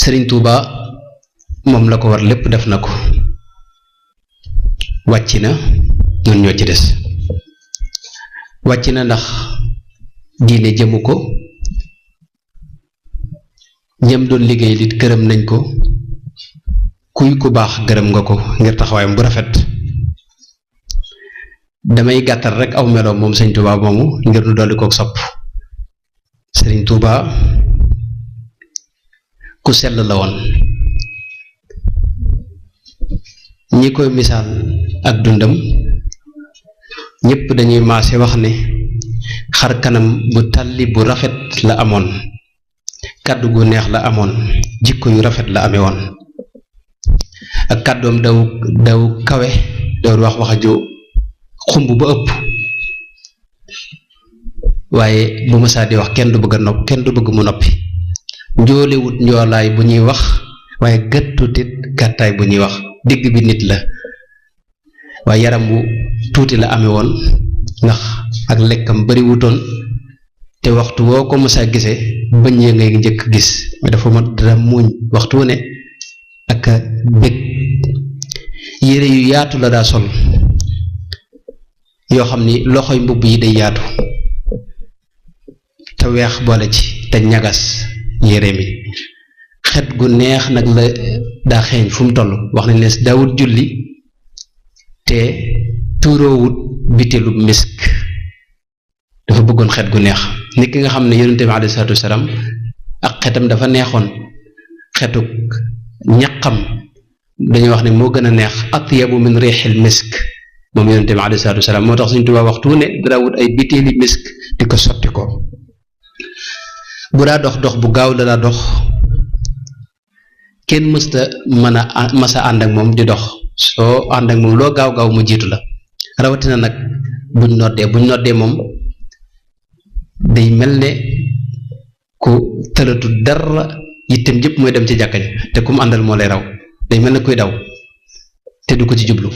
Sëriñ Tuuba moom la ko war lépp def na ko, wàcc na, ñun ñoo ci des. wàcc na ndax diine jëmu ko, ñem doon liggéey li gërëm nañ ko, kuy ku baax gërëm nga ko ngir taxawaayam bu rafet. damay gàttal rek aw meloom moom Sëriñ Tuuba moomu ngir nu dolli kook sopp. Sëriñ Tuuba ku sell la woon. ñi koy misaal ak dundam ñépp dañuy maase wax ne xar kanam bu tàlli bu rafet la amoon, kàddu gu neex la amoon, jikko yu rafet la amee woon, ak kàddoom daw kawe, daw wax wax ju xumb ba ëpp, waaye bu ma saa di wax kenn du bëgg a nopp, kenn du bëgg mu noppi. njoolewut njoolaay bu ñuy wax, waaye gàttutit gàttaay bu ñuy wax, digg bi nit la, waaye yaram wu tuuti la amee woon ndax ak lekkam bari wutoon, te waxtu woo ko mës a gisee bëñ ya ngay njëkk gis, mais dafa ma dara muuñ waxtu wu ne ak bëgg. yére yu yaatu la daa sol yoo xam ni loxoy mbubb yi day yaatu te weex boole ci te ñagas yére mi. xet gu neex nag la daa xeeñ fu mu toll, wax nañ ne daawut julli te tuuroowut biteelu misk, dafa bëggoon xet gu neex. nit ki nga xam ne yonente bi alayhi salaatu wasalaam ak xetam dafa neexoon, xetuk ñaqam dañuy wax ne moo gën a neex atyabu min riixil misk moom yonente bi alayhi salaatu wasalaam. moo tax Sëriñ Tuubaa waxtu ne dara wut ay biteeli misk di ko sotti ko. bu daa dox dox bu gaaw la daa dox, kenn mësta masa ànd ak moom di dox, soo ànd ak moom loo gaaw gaaw mu jiitu la. rawatina nag buñ noddee moom day mel ne ku tëratu dara, yittem yëpp mooy dem ci jàkka ji, te ku mu àndal moo lay raw, day mel ne kuy daw te du ko ci jublu.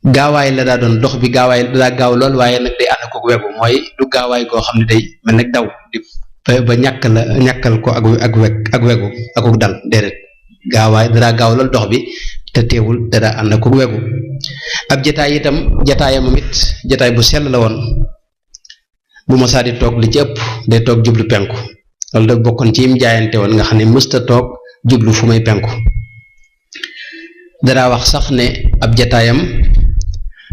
gaawaay la daa doon dox bi, gaawaay daa gaaw lool, waaye nag day ànd ko wegu, mooy du gaawaay goo xam ne day mel ne daw di ba ñàkkal ko ak wegu akuk dal, déedéet. gaawaay dadaa gaaw lool dox bi, te teewul dadaa ànd ko wegu. ab jataay itam, jataayam it jataay bu sell la woon. bu ma saa di toog li ci ëpp day toog jublu penku, loolu da bokkoon ci yim jaayante woon nga xam ne mësta toog jublu fu may penku. dadaa wax sax ne ab jataayam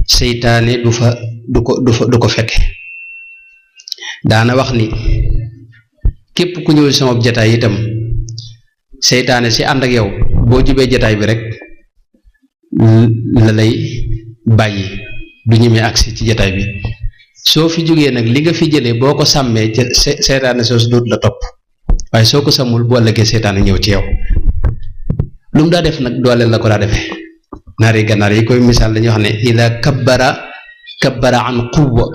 seytaane du ko fekke. daana wax ni képp ku ñëw sama jataay itam seytaane si ànd ak yow boo jubee jataay bi rek la lay bàyyi, du ñemee agsi ci jataay bi. soo fi jógee nag li nga fi jëlee boo ko sàmmee ca seytaane soosu dootu la topp, waaye soo ko sàmmul boo ëllëgee seytaane ñëw ci yow. lu mu daa def nag dooleel la ko daa defee. naari gànnaar yi koy misaal dañuy wax ne ila kabbara an quwwa,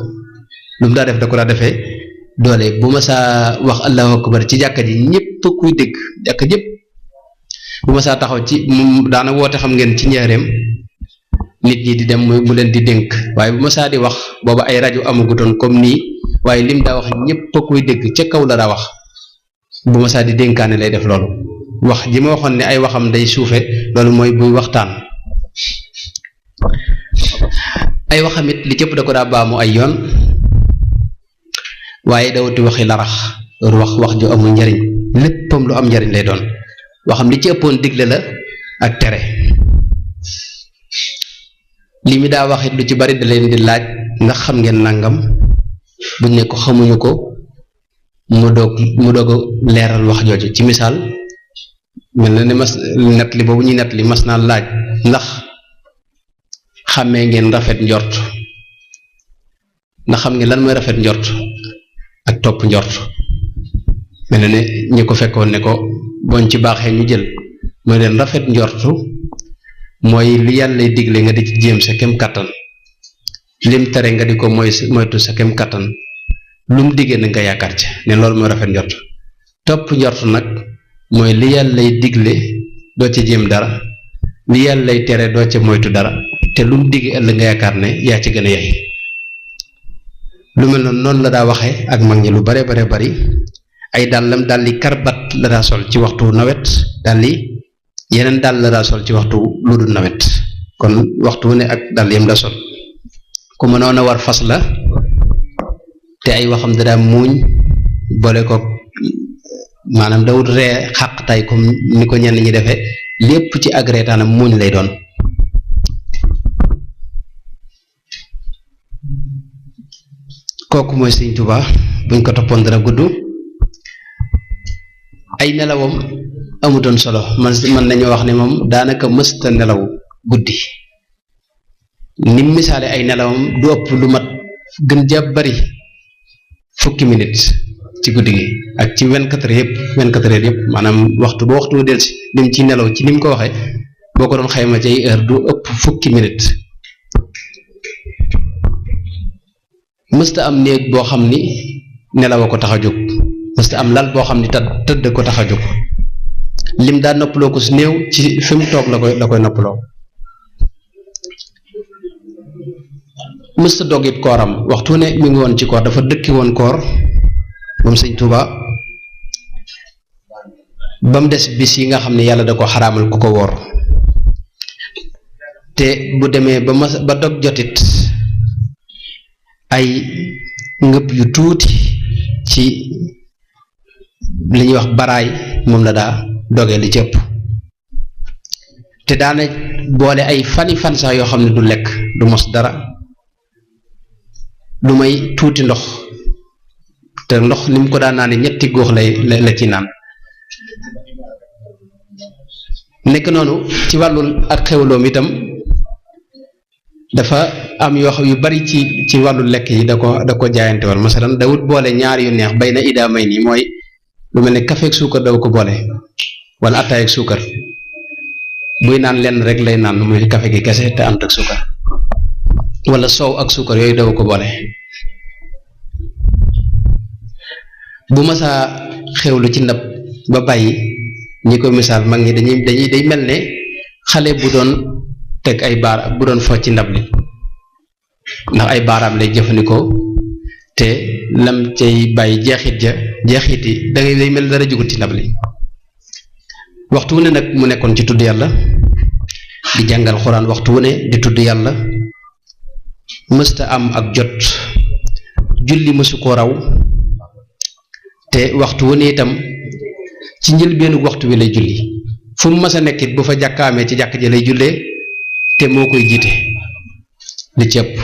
lu mu daa def da ko daa defee doole. bu ma saa wax allahu akbar ci jàkka ji ñëpp kuy dégg, jàkka jëpp. bu ma saa taxaw ci moom daana woote, xam ngeen ci njaareem nit ñi di dem mu leen di dénk, waaye bu ma saa di wax booba ay rajo amagutoon comme nii, waaye lim daa wax ñëpp kuy dégg ca kaw la daa wax. bu ma saa di dénkaane lay def loolu. wax ji ma waxoon ne ay waxam day suufe, loolu mooy buy waxtaan. ay waxamit li cëpp da ko daa baamu ay yoon, waaye dawati waxi larax, loolu wax ju amul njariñ, léppam lu am njariñ lay doon. waxam li ci ëppoon digle la ak tere. li mi daa waxit lu ci bari da leen di laaj ndax xam ngeen nangam, buñ ne ko xamuñu ko mu doog a leeral wax jooju. ci misaal mel na ne mas nett li boobu ñuy nett li mas naa laaj ndax xàmmee ngeen rafet njort, ndax xam ngeen lan mooy rafet njort ak topp njort. mel na ne ñi ko fekkoon ne ko boñ ci baaxee ñu jël, mooy leen rafet njortu mooy li yàlla digle nga di ci jéem sa kem kattan, lim tere nga di ko moytu sa kem kattan, lum diggee na nga yaakaar ci ne loolu mooy rafet njort. topp njort nag mooy li yàlla digle doo ca jéem dara, li yàlla tere doo ca moytu dara, te lum diggee ëllëg nga yaakaar ne yaa ci gën a yey. lu mel noonu la daa waxee ak mag ñi lu bare bari ay dàllam dalli karbat la daa sol ci waxtu nawet dalli yeneen dàll la daa sol ci waxtu lu dul nawet kon waxtu wu ne ak dàll yam la sol ku mënoon a war fas la te ay waxam da daa muuñ boole ko maanaam dawut ree xàqtaay comme ni ko ñenn ñi defee lépp ci ak reetaanam muuñ lay doon kooku mooy Sëriñ Tuubaa buñ ko toppoon dara gudd ay nelawam amutoon solo man nañu wax ne moom daanaka mësta nelaw guddi nim misaale ay nelawam du ëpp lu mat gën jàpp bari fukki minute ci guddi gi ak ci 24 heures yëpp maanaam waxtu ba waxtu mu delsi lim ci nelaw ci nim ko waxee boo ko doon xayma ci ay heure du ëpp fukki minute mësta am néeg boo xam ni nelaw a ko tax a jóg mësta am lal boo xam ni tëdd ko tax a jóg lim daa noppaloo ko su néew ci fi mu toog la koy noppaloo mësta dog it kooram waxtu ne mi ngi woon ci koor dafa dëkki woon koor moom Sëñ Tuubaa ba mu des bis yi nga xam ne yàlla da ko xaraamal ku ko woor te bu demee ba dog jotit ay ngëpp yu tuuti ci li ñuy wax baraay moom la daa dogee li ci ëpp te daana boole ay fani fan sax yoo xam ne du lekk du mos dara lu may tuuti ndox te ndox ni mu ko daan naane ñetti góox la ci naan nekk noonu ci wàllu ak xewloom itam dafa am yoo xam yu bari ci wàllu lekk yi da ko jaayante woon masalan dawut boole ñaar yu neex bay na idaa may nii mooy lu mel ne café ak suukar daw ko boole wala attaay ak suukar buy naan lenn rek lay naan muy café gi kese te ànd ak suukar wala soow ak suukar yooyu daw ko boole bu masaa xewlu ci ndab ba bàyyi ñi ko misaal mag ñi day mel ne xale bu doon teg ay bu doon fo ci ndab li ndax ay baaraam lay jëfandikoo te lam cay bàyyi jeexit yi day mel dara jugut ci ndab li waxtu wu ne nag mu nekkoon ci tudd yàlla di jàngal xuraan waxtu wu ne di tudd yàlla mësta am ak jot julli mësu ko raw te waxtu wu ne itam ci njëlbeenu waxtu wi lay julli fu mu mës a nekkit bu fa jàkkaamee ci jàkk ji lay jullee te moo koy jiite li ci ëpp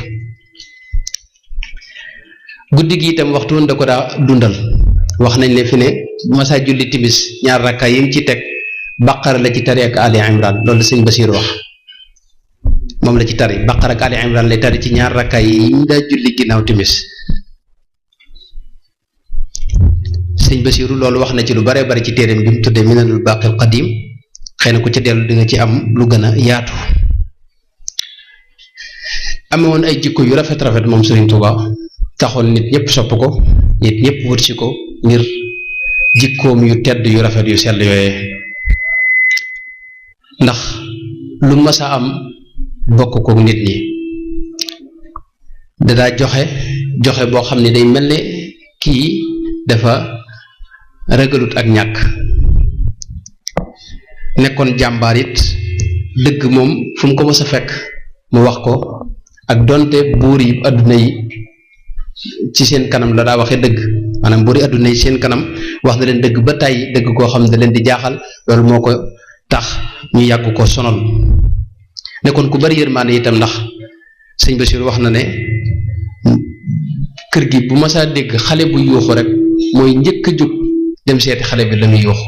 guddi gi itam waxtu woon da ko daa dundal wax nañ ne fi ne bu ma saa julli timis ñaar rakka yi mu ci teg baqara la ci tari ak ali imran loolu sëñ Basiir wax moom la ci tari baqara ak ali imran lay tari ci ñaar rakka yi mu daa julli ginnaaw timis sëñ Basiiru loolu wax na ci lu bare bari ci téereem bi mu tuddee minanul baqil qadim xëy na ku ci dellu di nga ci am lu gën a yaatu amewoon ay jikko yu rafet moom Sëriñ Tuubaa taxoon nit ñëpp sopp ko nit ñëpp wut si ko ngir jikkoom yu tedd yu rafet yu sell yooyee ndax lu mas a am bokk ko nit ñi dadaa joxe boo xam ne day mel ne kii dafa ragalut ak ñàkk nekkoon jàmbaar it dëgg moom fu mu ko mës a fekk mu wax ko ak donte buur yi adduna yi ci seen kanam la daa waxee dëgg maanaam buur yi adduna yi seen kanam wax na leen dëgg ba tàyyi dëgg koo xam ne da leen di jaaxal loolu moo ko tax ñu yàgg ko sonal nekkoon ku bari yërmaande itam ndax sëñ Basiir wax na ne kër gi bu masaa dégg xale bu yuuxu rek mooy njëkk a jóg dem seeti xale bi la muy yuuxu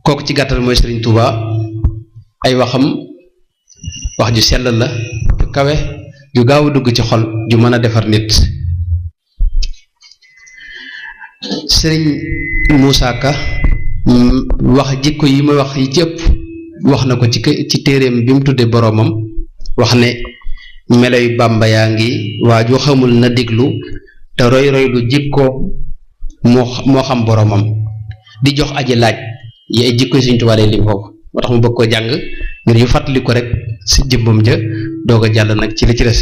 kooku ci gàttal mooy Sëriñ Tuubaa ay waxam wax ju sell la ju kawe ju gaaw a dugg ci xol ju mën a defar nit Sëriñ Muusaa Ka wax jikko yi ma wax yi ci ëpp wax na ko ci téereem bi mu tuddee boroomam wax ne meloy Bàmba yaa ngi waaju xamul na déglu te roy lu jikko moo xam boroomam di jox aji laaj yi ay jikko Sëriñ Tuubaa lay lim foofu moo tax mu bëgg ko jàng ngir yu fàttali ko rek si jëmbam ja doog a jàll nag ci li ci des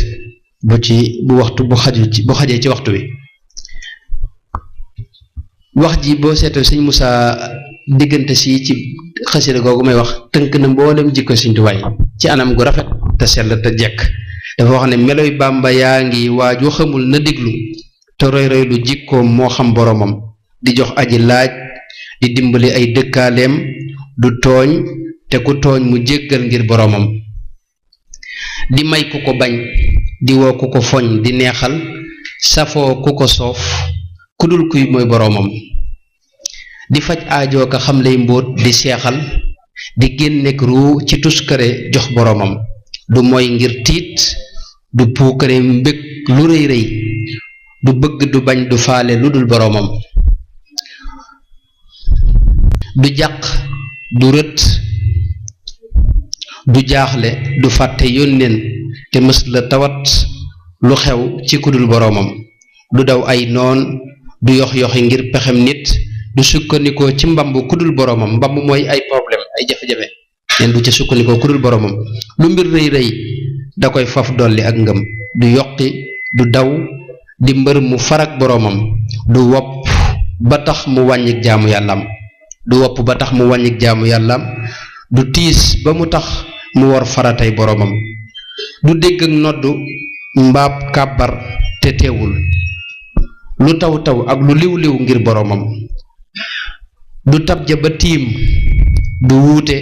bu xajee ci waxtu wi wax ji boo seetee sëñ Moussa diggante si ci xasida googu may wax tënk na mboolem jikko sëñ Tuubaa ci anam gu rafet te sell te jekk dafa wax ne meloy Bàmba yaa ngi waaju xamul na diglu te roy roy lu jikkoom moo xam boroomam di jox aji laaj di dimbali ay dëkkaaleem du tooñ te ku tooñ mu jéggal ngir boroomam di may ku ko bañ di woo ku ko foñ di neexal safoo ku ko soof ku dul kuy mooy boroomam di faj aajoo ka xam lay mbóot di seexal di génneek ruu ci tuskare jox boroomam du moy ngir tiit du puukare mbég lu rëy rëy du bëgg du bañ du faale lu dul boroomam du jàq du rët du jaaxle du fàtte yónneen te mës la tawat lu xew ci ku dul boroomam du daw ay noon du yox yoxi ngir pexem nit du sukkandikoo ci mbamb ku dul boroomam mbamb mooy ay problème ay jafe-jafe neen du ca sukkandikoo ku dul boroomam lu mbir rëy rëy da koy faf dolli ak ngëm du yokki du daw di mbër mu farak boroomam du wopp ba tax mu wàññik jaamu yàllaam du tiis ba mu tax mu war faratay boroomam du dégg ak noddu mbaab kàbbar te teewul lu taw taw ak lu liw liw ngir boroomam du tabja ba tiim du wuute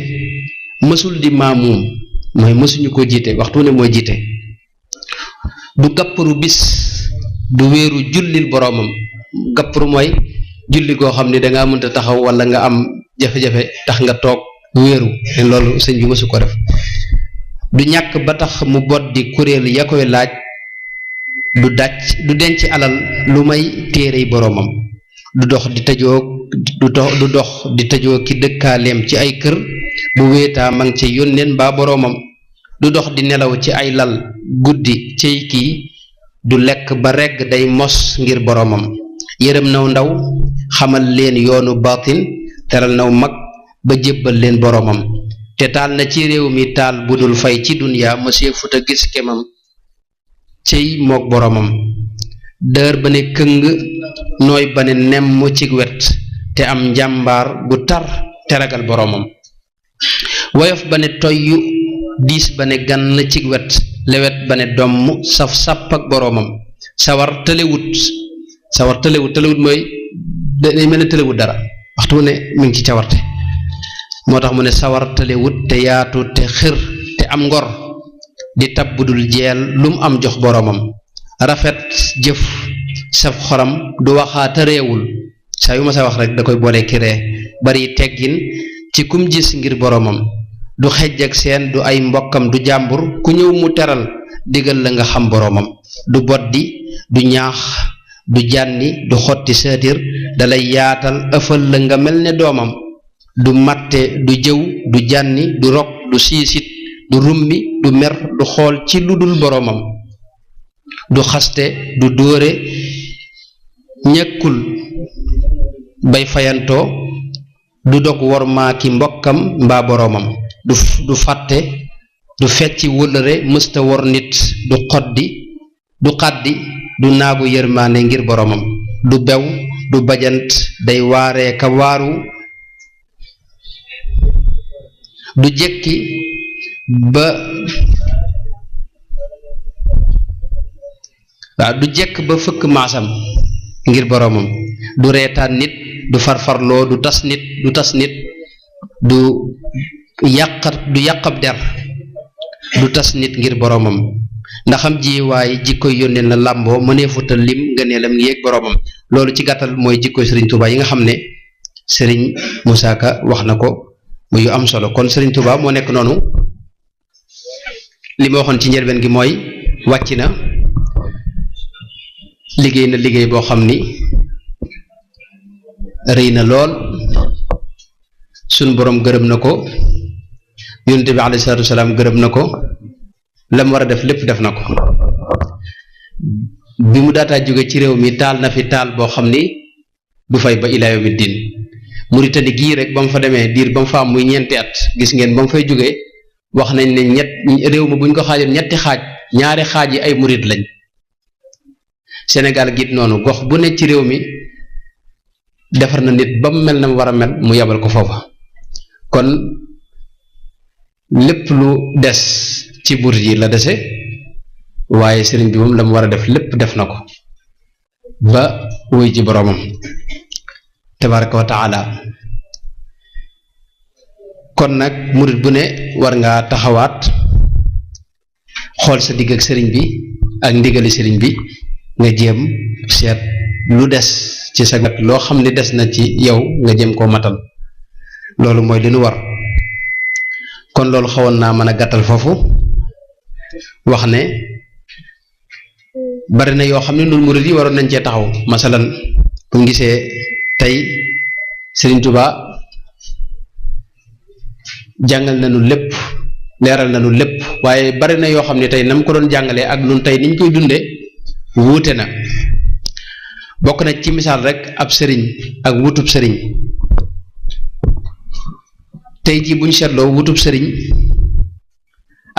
mësul di maamuum mooy mësuñu ko jiite waxtu ne mooy jiite du gàpparu bis du wéeru jullil boroomam gàpparu mooy julli goo xam ne dangaa mënta taxaw wala nga am jafe-jafe tax nga toog wéeru te loolu sëñ bi mësu ko def du ñàkk ba tax mu bot di kuréel ya koy laaj du denc alal lu may téerey boroomam du dox di tëjoo ki dëkkaaleem ci ay kër bu wéetaa ma ngi ci yónneen mbaa boroomam du dox di nelaw ci ay lal guddi cey kii du lekk ba regg day mos ngir boroomam yërëm naw ndaw xamal leen yoonu baatin teral naw mag ba jébbal leen boroomam te taal na ci réew mi taal bu dul fay ci duniyaa mësee futa gis kemam cey mook boroomam dër ba ne këng nooy ba ne nemm ci wet te am njàmbaar gu tar te ragal boroomam woyof ba ne toyyu diis ba ne gann ci wet lewet ba ne domm saf sàpp ak boroomam sawar tëlewut mooy day mel ne tëlewut dara waxtu ne mi ngi ci cawarte moo tax mu ne sawar tëlewut te yaatu te xër te am ngor di tab budul jeel lu mu am jox boroomam rafet jëf saf xoram du waxaata réewul saa yu ma sa wax rek da koy boole ki ree bari teggin ci kum gis ngir boroomam du xejj ak seen du ay mbokkam du jàmbur ku ñëw mu teral digal la nga xam boroomam du boddi du ñaax du jànni du xotti saatir dalay yaatal ëfal la nga mel ne doomam du matte du jëw du jànni du rok du siisit du rummi du mer du xool ci lu dul boroomam du xaste du dóore ñekkul bay fayantoo du dog wormaa ki mbokkam mbaa boroomam du fàtte du fecci wëllëre mësta wor nit du xaddi du naagu yërmaane ngir boroomam du bew du bajant day waaree ka waaru du jekki du jekk ba fëkk maasam ngir boroomam du reetaan nit du farfarloo du tas nit du yàqab der du tas nit ngir boroomam ndaxam ji waaye jikkoy yónneen la làmboo mëneefuta lim nga ne lam ngi yéeg boroomam loolu ci gàttal mooy jikkoy Sëriñ Tuubaa yi nga xam ne Sëriñ Moussa Ka wax na ko muy yu am solo kon Sëriñ Tuubaa moo nekk noonu li ma waxoon ci njëlbeen gi mooy wàcc na liggéey boo xam ni rëy na lool suñ boroom gërëm na ko yonent bi alayhi salaatu wasalaam gërëm na ko la mu war a def lépp def na ko bi mu daataa jóge ci réew mi taal na fi taal boo xam ni du fay ba ilaa yawmi diin Muritani gii rek ba mu fa demee diir ba mu fa am muy ñeenti at gis ngeen ba mu fay jógee wax nañ ne réew mi bu ñu ko xaajoon ñetti xaaj ñaari xaaj yi ay murit lañ Sénégal giit noonu gox bu ne ci réew mi defar na nit ba mu mel na mu war a mel mu yabal ko foofa kon lépp lu des ci buur yi la dese waaye sëriñ bi moom la mu war a def lépp def na ko ba wuy ji boroomam tabaraka wa taala kon nag murit bu ne war ngaa taxawaat xool sa digg ak sëriñ bi ak ndigali sëriñ bi nga jéem seet lu des ci sa gat loo xam ne des na ci yow nga jéem koo matal loolu mooy li nu war kon loolu xawoon naa mën a gàttal foofu wax ne bari na yoo xam ne nun murit yi waroon nañ cee taxaw masalan bu ñu gisee tey Sëriñ Tuubaa jàngal nañu lépp leeral nañu lépp waaye bari na yoo xam ne tey na mu ko doon jàngalee ak nun tey niñ koy dunde wuute na bokk na ci misaal rek ab sëriñ ak wutub sëriñ tey jii bu ñu seetloo wutub sëriñ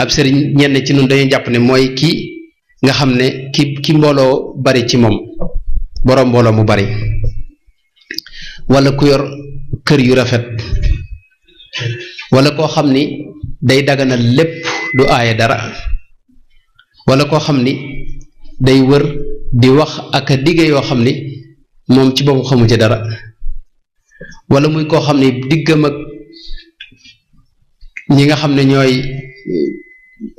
ab sëriñ ñenn ci nun dañuy jàpp ne mooy ki nga xam ne ki mbooloo bari ci moom boroom mbooloo mu bari walla ku yor kër yu rafet walla koo xam ni day daganal lépp du aaye dara walla koo xam ni day wër di wax ak a dige yoo xam ni moom ci boobu xamu ci dara walla muy koo xam ni diggam ak ñi nga xam ne ñooy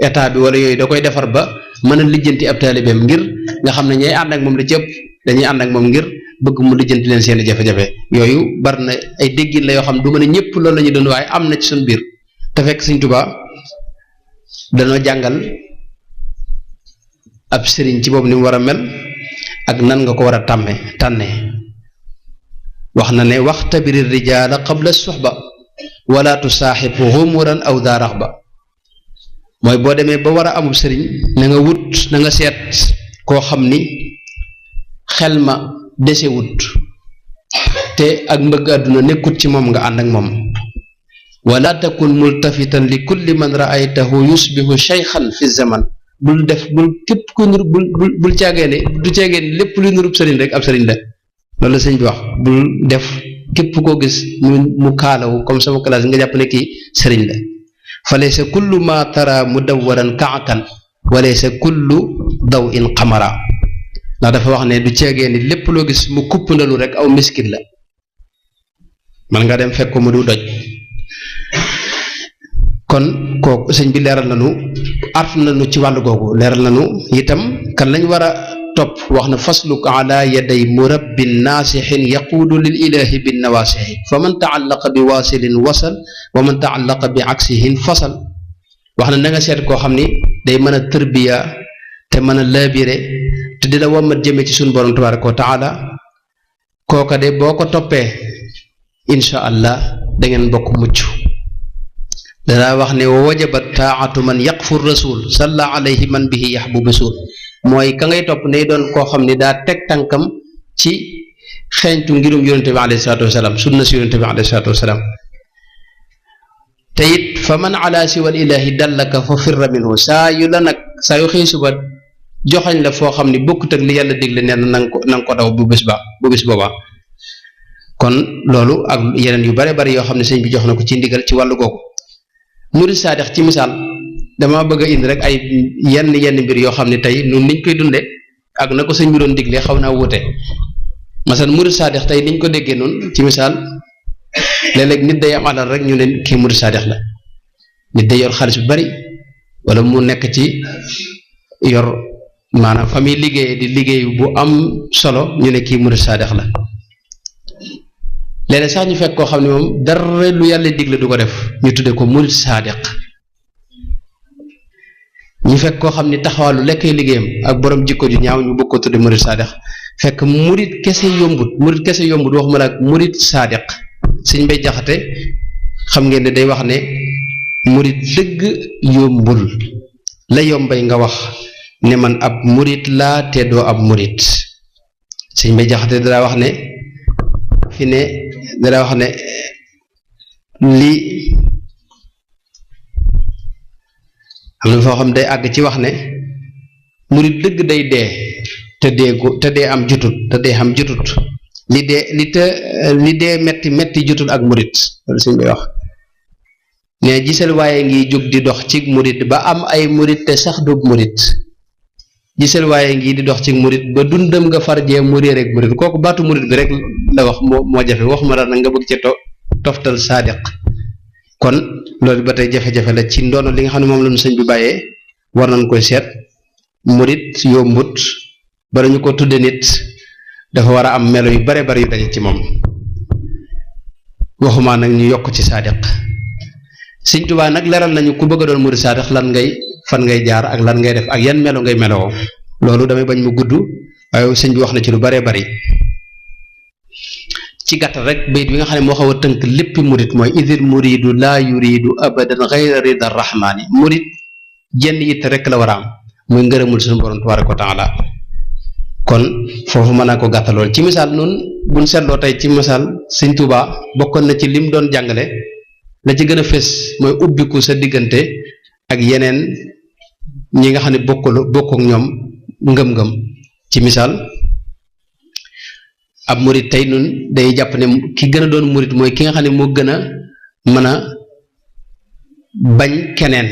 état bi walla yooyu da koy defar ba mën a lijjanti ab taalibeem ngir nga xam ne ñooy ànd ak moom la ci ëpp dañuy ànd ak moom ngir bëgg mu lijjanti leen seeni jafe-jafe yooyu bari na ay déggin la yoo xam du mën a ñëpp loolu la ñuy doon waaye am na ci suñu biir te fekk Sëriñ Tuubaa danoo jàngal ab sëriñ ci boobu ni mu war a mel ak nan nga ko war a tànnee wax na ne waxtabiri rijaala qabla suxba wala tusaaxib xumuran aw daa raxba mooy boo demee ba war a amub sëriñ na nga wut na nga seet koo xam ni xel ma dese wut te ak mbëgg àdduna nekkut ci moom nga ànd ak moom wala takun multafitan li kulli man raaytahu yusbihu shaykhan fi zaman bul def bul képp ku nur bul caagee ne du caagee ne lépp luy nurub sëriñ rek ab sëriñ la loolu la sëñ bi wax bul def képp koo gis mu kaalawu comme sama classe nga jàpp ne kii sëriñ la fa laysa kullu ma tara mudawwaran kaakan wa laysa kullu daw in xamara ndax dafa wax ne du caagee ni lépp loo gis mu kuppandalu rek aw miskit la man nga dem fekk ko mu du doj kon kooku sëñ bi leeral nañu art nañu ci wàllu googu leeral nañu itam kan lañ war a topp wax na fasluk ala yaday murabbin naasixin yaquudu lil ilahi bin nawaasixi fa man taallaqa bi waasilin wasal wa man taallaqa bi aksihin fasal wax na nga seet koo xam ni day mën a tërbiya te mën a laabire te di la wommat jëme ci suñu borom tabaraka wa taala kooka de boo ko toppee insha allah da ngeen bokk mucc danaa wax ne wa wajabat taatu man yaqfu rasul salla alayhi man bihi yaxbubu suul mooy ka ngay topp ne doon koo xam ne daa teg tànkam ci xeeñtu ngirum yonente bi alayhi salaatu wasalaam sunna si yonente bi alayhi salaatu wasalaam te it fa man ala siwal ilahi dallaka fa firra minhu saa yu xëy suba joxañ la foo xam ne bokkut ak li yàlla digle nee na nga ko daw bu bés boobaa kon loolu ak yeneen yu bare bari yoo xam ne sëñ bi jox na ko ci ndigal ci wàllu googu murid saadix ci misaal dama bëgg a indi rek ay yenn mbir yoo xam ne tey nun niñ koy dunde ak na ko sëñ bi doon diglee xaw naa wuute masal murid saadix tey niñ ko déggee noonu ci misaal léeg-léeg nit day am alal rek ñu ne kii murid saadix la nit day yor xaalis bu bari wala mu nekk ci yor maanaam fa muy liggéey bu am solo ñu ne kii murid saadix la léeg-léeg sax ñu fekk koo xam ne moom dara lu yàlla digle du ko def ñu tudde ko murid saadiq ñu fekk koo xam ne taxawaalu lekkay liggéeyam ak borom jikko ju ñaaw ñu bëgg ko tudde murid saadiq fekk murid kese yombut waxuma la ak murid saadiq Sëñ Mbay Jaxate xam ngeen ne day wax ne murid dëgg yombul la yombay nga wax ne man ab murid laa te doo ab murid Sëñ Mbay Jaxate dara wax ne lii am na foo xam day àgg ci wax ne murid dëgg day dee te dee am jutut li dee metti jotul ak murit loolu sëñ bi wax ne gisal waaye ngi jóg di dox ci murit ba am ay murit te sax du murit gisal waaye ngi di dox ci murit ba dundam nga farjee mu réer ak murit kooku baatu murit bi rek la wax moo jafe waxuma dara nag nga bëgg ci toftal saadiq kon loolu ba tey jafe-jafe la ci ndono li nga xam ne moom la ñu sëñ bi bàyyee war nañ koy seet murit yombut bala ñu ko tudde nit dafa war a am melo yu bare yu daje ci moom waxuma nag ñu yokk ci saadiq sëñ Tuubaa nag leral nañu ku bëgg a doon murit saadiq fan ngay jaar ak lan ngay def ak yan melo ngay meloo loolu damay bañ mu gudd waaye sëñ bi wax na ci lu bare bari ci gàttal rek bayit bi nga xam ne moo xaw a tënk léppi murit mooy idil muridu laa yuridu abadan gayra rida rahmaani murit jenn yitte rek la war a am muy ngërëmul suñu borom tabaaraka wa taala kon foofu mën naa ko gàttalool ci misaal noonu buñ seetloo tey ci misaal sëñ Tuubaa bokkoon na ci lim doon jàngale la ci gën a fés mooy ubbiku sa diggante ak yeneen ñi nga xam ne bokk ak ñoom ngëm-ngëm ci misaal ab murit tey nun day jàpp ne ki gën a doon murit mooy ki nga xam ne moo gën a mën a bañ keneen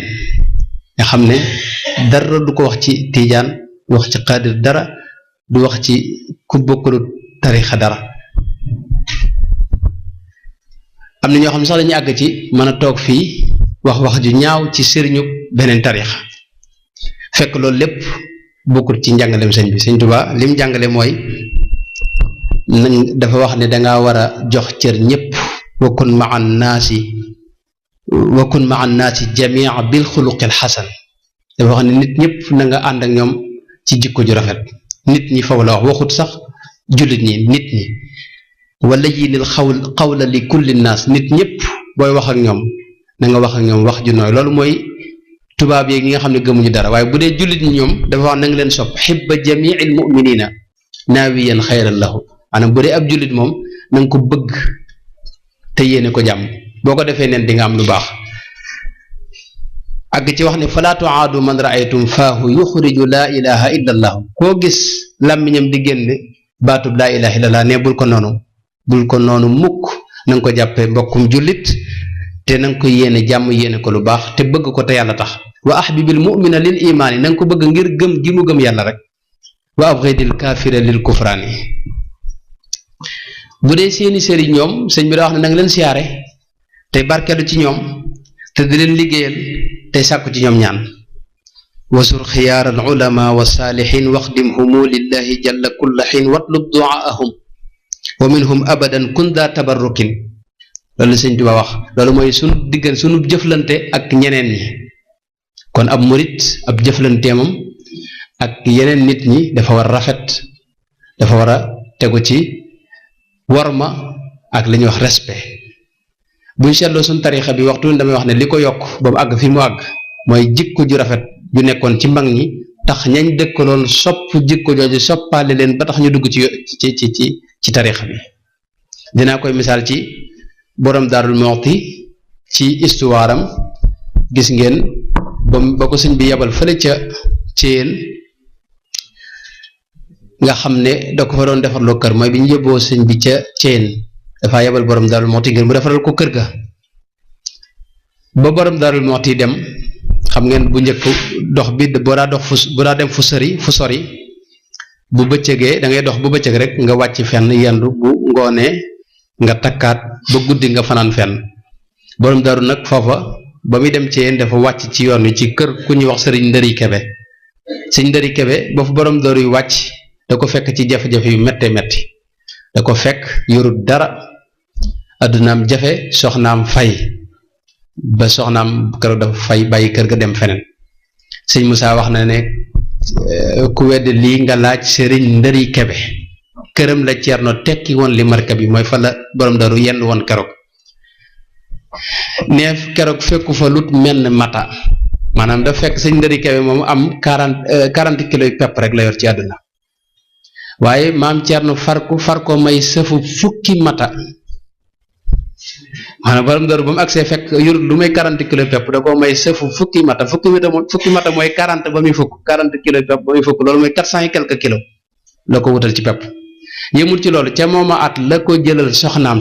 nga xam ne dara du ko wax ci tiijaan du wax ci xaadir dara du wax ci ku bokkulu tarixa dara am na ñoo xam ne sax dañuy àgg ci mën a toog fii wax ju ñaaw ci sëriñu beneen tarixa fekk loolu lépp bokkul ci njàngaleem sëñ bi sëñ Tuubaa lim jàngale mooy nañ dafa wax ne dangaa war a jox cër ñëpp wakun maa naasi jamia bil xuluqil xasan dafa wax ne nit ñëpp na nga ànd ak ñoom ci jikko ju rafet nit ñi faw la wax waxut sax jullit ñi nit ñi wala yinil xawla li kulli naas nit ñëpp booy wax ak ñoom na nga wax ak ñoom wax ju nooy loolu mooy tubaab yi nga xam ne gëmuñu dara waaye bu dee jullit ñi ñoom dafa wax na nga leen sopp xibba jamiil muminina naawiyan xayran lahu maanaam bu dee ab jullit moom na nga ko bëgg te yéene ko jàmm boo ko defee neen di nga am lu baax àgg ci wax ne falaa tuaadu man raaytum faahu yuxriju laa ilaha illa allah koo gis làmmiñam di génne baatub laa ilaha illa allah ne bul ko noonu mukk na nga ko jàppee mbokkum jullit te na nga ko yéene jàmm yéene ko lu baax te bëgg ko te yàlla tax wa ahbibil mu'mina lil imaani na nga ko bëgg ngir gëm gi mu gëm yàlla rek wa abghidil kaafira lil kufraani bu dee seeni sëriñ ñoom sëñ bi daa wax ne na nga leen siyaare tey barkeelu ci ñoom te di leen liggéeyal tey sàkku ci ñoom ñaan wasur xiyaar al ulama wa saalihin waxdimhumu lillahi jalla kulla xiin watlub duaahum wa minhum abadan kun daa tabarrukin loolu sëñ Tuubaa wax loolu mooy sunu jëflante ak ñeneen ñi kon ab murit ab jëflanteemam ak yeneen nit ñi dafa war a rafet dafa war a tegu ci worma ak li ñuy wax respect buñ seetloo suñ tarixa bi waxtu damay wax ne li ko yokk ba mu àgg fi mu àgg mooy jikko ju rafet ju nekkoon ci mag ñi tax ñañ dëkkaloon sopp jikko jooju soppaale leen ba tax ñu dugg ci tarixa bi dinaa koy misaal ci borom Daarul Muxti ci histoire am gis ngeen ba ko sëñ bi yabal fële ca Céyeen nga xam ne da ko fa doon defarloo kër mooy bi ñu yóbboo sëñ bi ca Céyeen dafaa yabal borom Daarul Muxti ngir mu defaral ko kër ga ba borom Daarul Muxti dem xam ngeen bu njëkk dox bi boo daa dem fu sori bu bëccëgee da ngay dox bu bëccëg rek nga wàcc fenn yendu bu ngoonee nga takkaat ba guddi nga fanaan fenn borom Daaru nag foofa ba muy dem ci yéen dafa wàcc ci yoon wi ci kër ku ñuy wax sëriñ Ndëri Kebe sëriñ Ndëri Kebe ba fu borom Daaru yu wàcc da ko fekk ci jafe-jafe yu méttee métti da ko fekk yorut dara addunaam jafe soxnaam fay ba soxnaam keroog dafa fay bàyyi kër ga dem feneen sëñ Moussa wax na ne ku wedd lii nga laaj sëriñ Ndëri Kebe këram la Ceerno tekki woon li marka bi mooy fa la borom Daaru yenn woon keroog neef keroog fekku fa lut menn mata maanaam daf fekk sëñ Ndëri Kebe moom am 40 kilos yu pepp rek la yor ci àdduna waaye maam Ceerno far ko may sëfu fukki mata maanaam borom Daaru ba mu agsee fekk yor lu may 40 kilos pepp da koo may sëfu fukki mata mooy 40 ba muy fukk 40 kilos pepp ba muy fukk loolu mooy 400 et quelques kilos la ko wutal ci pepp yëmul ci loolu ca mooma at la ko jëlal soxnaam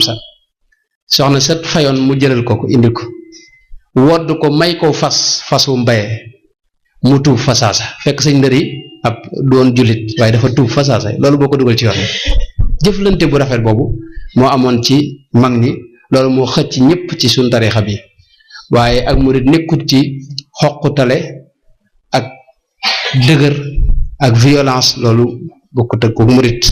soxna sa fayoon mu jëlal ko indi ko wodd ko may ko fas wu mbayee mu tuub fasaasa fekk sëñ ndëri ab doon jullit waaye dafa tuub fasaasa loolu boo ko dugal ci yoon jëflante bu rafet boobu moo amoon ci mag ñi loolu moo xëcc ñëpp ci suñ tariixa bi waaye ak murit nekkut ci xoqutale ak dëgër ak violence loolu bokkut ak murit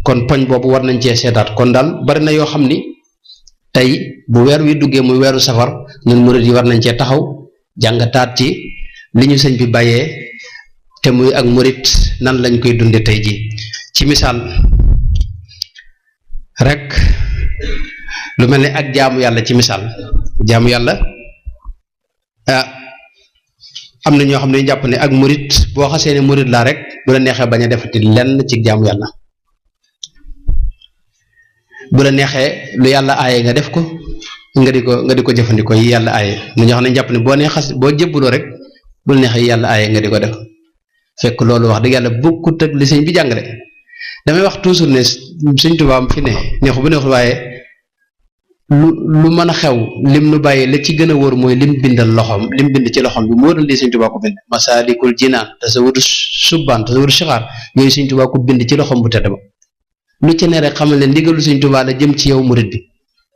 kon poñ boobu war nañ cee seetaat kon daal bari na yoo xam ni tey bu weer wi duggee muy weeru safar ñun murit yi war nañ cee taxaw jàngataat ci li ñu sëñ bi bàyyee te muy ak murit nan lañ koy dunde tey ji ci misaal rek lu mel ne ak jaamu yàlla ci misaal jaamu yàlla am na ñoo xam ne jàpp ne ak murit boo xasee ne murit laa rek bu la neexee bañ a defati lenn ci jaamu yàlla bu la neexee lu yàlla aaye nga def ko nga di ko jëfandikoo yi yàlla aaye na ñoo xam ne jàpp ne boo nee xas boo jébbaloo rek bu la neexee yàlla aaye nga di ko def fekk loolu wax dëgg yàlla bokkut ak li sëñ bi jàngale damay wax toujours ne sëñ Tuubaa fi ne neexu bu neexul waaye lu mën a xew lim nu bàyyi la ci gën a wóor mooy lim bindal loxoom lim bind ci loxoom bi moo doon lii sëñ Tuubaa ko bind Masaalikul Jinaan Tasawudu Subbaan Tasawudu Sixaar yooyu sëñ Tuubaa ko bind ci loxoom bu tedd ba lu ci ne rek xamal ne ndigalu sëñ Tuubaa la jëm ci yow murit bi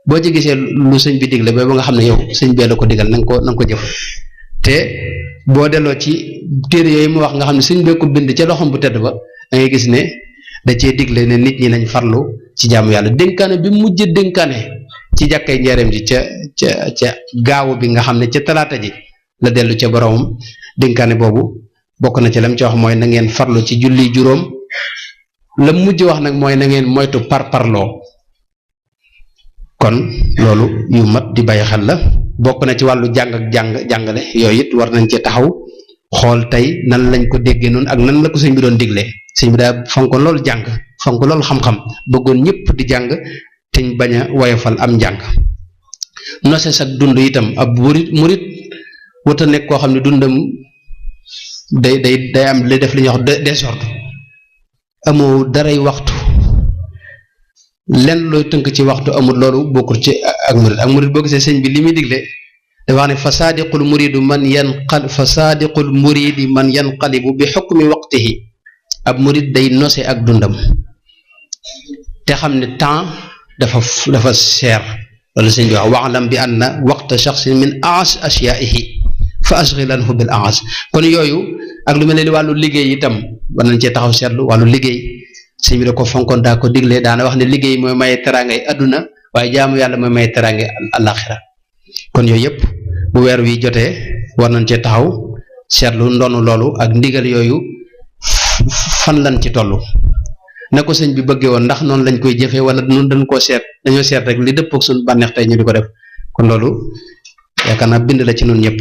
boo ci gisee lu sëñ bi digle ba nga xam ne yow sëñ bee la ko digal na nga ko jëf te boo delloo ci téere yooyu mu wax nga xam ne sëñ bee ko bind ca loxoom bu tedd ba da ngay gis ne da cee digle ne nit ñi nañ farlu ci jaamu yàlla dénkaane bi mujj dénkaane ci jàkkay njaareem ji ca gaawu bi nga xam ne ca talaata ji la dellu ca boromam dénkaane boobu bokk na ci lam ci wax mooy na ngeen farlu ci julli juróom la mujj wax nag mooy na ngeen moytu parparloo kon loolu yu mat di bàyyi xel la bokk na ci wàllu jàng ak jàngale yooyu it war nañ ci taxaw xool tey nan lañ ko déggee noonu ak nan la ko sëñ bi doon diglee sëñ bi daa fonkoon loolu jàng fonk loolu xam-xam bëggoon ñëpp di jàng te ñu bañ a woyofal am njàng nose sag dund itam ab murit wut a nekk koo xam ne dundam day am li def li ñuy wax désordre amoo daray waxtu lenn looy tënk ci waxtu amul loolu bokkul ci ak murit boo gisee sëñ bi li muy digle dafa wax ne fa saadiqul muridi man yanqalibu bi xukmi waqtihi ab murit day nose ak dundam te xam ne temps dafa seer loolu sëñ bi wax waxlam bi anna waqta shaxsin min aas ashyaihi fa ashghilanhu bil aas kon yooyu ak lu mel ne wàllu liggéey itam war nañ cee taxaw seetlu wàllu liggéey sëñ bi da ko fonkoon daa ko diglee daana wax ne liggéey mooy maye teraangay adduna waaye jaamu yàlla mooy maye teraangay alaxira kon yooyu yëpp bu weer wi jotee war nañ cee taxaw seetlu ndonu loolu ak ndigal yooyu fan lañ ci toll na ko sëñ bi bëggee woon ndax noonu lañ koy jëfee wala noonu dañoo seet rek li dëppook suñu bànneex tey ñu di ko def kon loolu yaakaar naa bind la ci noonu ñëpp